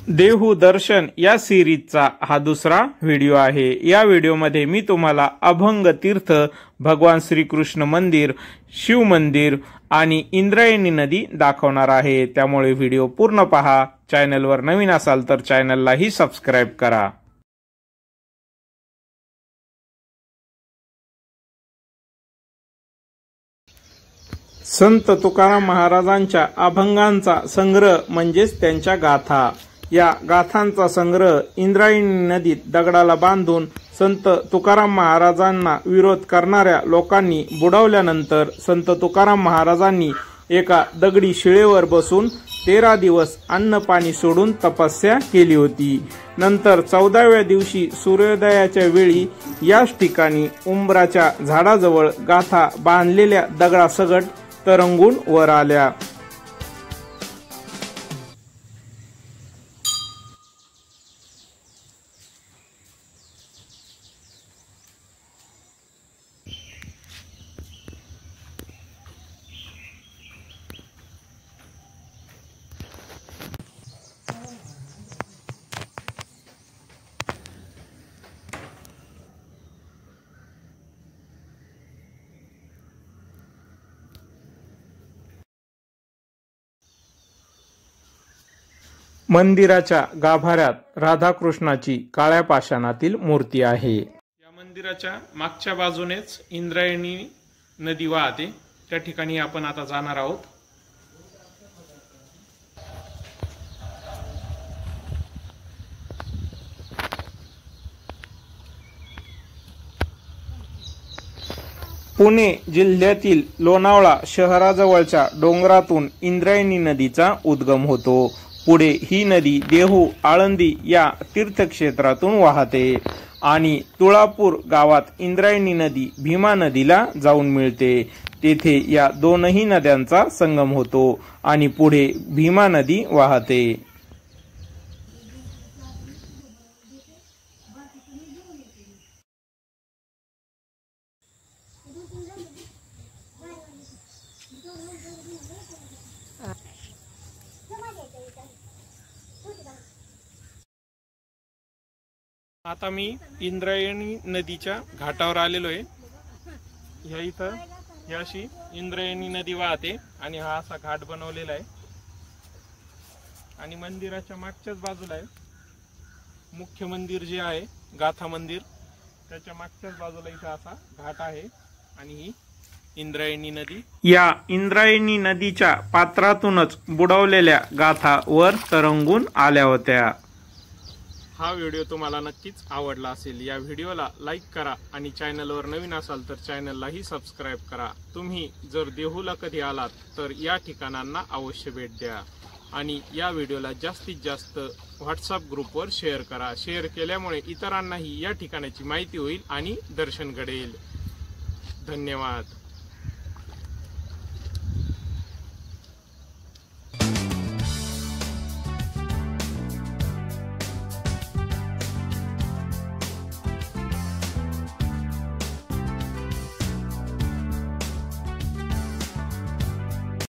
देहू दर्शन या सिरीजचा हा दुसरा व्हिडिओ आहे। या व्हिडिओमध्ये मी तुम्हाला अभंग तीर्थ, भगवान श्रीकृष्ण मंदिर, शिव मंदिर आणि इंद्रायणी नदी दाखवणार आहे। त्यामुळे व्हिडिओ पूर्ण पहा। चॅनलवर नवीन असाल तर चॅनललाही सबस्क्राइब करा। संत तुकाराम महाराजांच्या अभंगांचा संग्रह म्हणजेच त्यांच्या गाथा। या गाथांचा संग्रह इंद्रायणी नदीत दगडाला बांधून संत तुकाराम महाराजांना विरोध करणाऱ्या लोकांनी बुडवल्यानंतर संत तुकाराम महाराजांनी एका दगडी शिळेवर बसून 13 दिवस अन्न पाणी सोडून तपस्या केली होती। नंतर 14व्या दिवशी सूर्योदयाच्या वेळी याच ठिकाणी उंबराच्या झाडाजवळ गाथा बांधलेल्या दगडासकट तरंगून वर आल्या। मंदिराच्या गाभाऱ्यात राधाकृष्णाची काळ्या पाषाणातील मूर्ती आहे। या मंदिराच्या मागच्या बाजूनेच इंद्रायणी नदी वाहते। त्या ठिकाणी आपण आता जाणार आहोत। पुणे जिल्ह्यातील लोणावळा शहराजवळच्या डोंगरातून इंद्रायणी नदीचा उद्गम होतो। पुढे ही नदी देहू, आळंदी या तीर्थक्षेत्रातून वाहते आणि तुळापूर गावात इंद्रायणी नदी भीमा नदीला जाऊन मिळते। तेथे या दोनही नद्यांचा संगम होतो आणि पुढे भीमा नदी वाहते। आता मी इंद्रायणी नदीच्या घाटावर आलेलो आहे। ह्या इथं याशी इंद्रायणी नदी वाहते आणि हा असा घाट बनवलेला आहे आणि मंदिराच्या मागच्याच बाजूला आहे मुख्य मंदिर जे आहे गाथा मंदिर, त्याच्या मागच्याच बाजूला इथं असा घाट आहे आणि ही इंद्रायणी नदी। या इंद्रायणी नदीच्या पात्रातूनच बुडवलेल्या गाथा वर तरंगून आल्या होत्या। हा व्हिडिओ तुम्हाला नक्कीच आवडला असेल। या व्हिडिओला लाईक करा आणि चॅनलवर नवीन असाल तर चॅनललाही सबस्क्राइब करा। तुम्ही जर देहूला कधी आलात तर या ठिकाणांना अवश्य भेट द्या आणि या व्हिडिओला जास्तीत जास्त व्हॉट्सअप ग्रुपवर शेअर करा। शेअर केल्यामुळे इतरांनाही या ठिकाणाची माहिती होईल आणि दर्शन घडेल। धन्यवाद।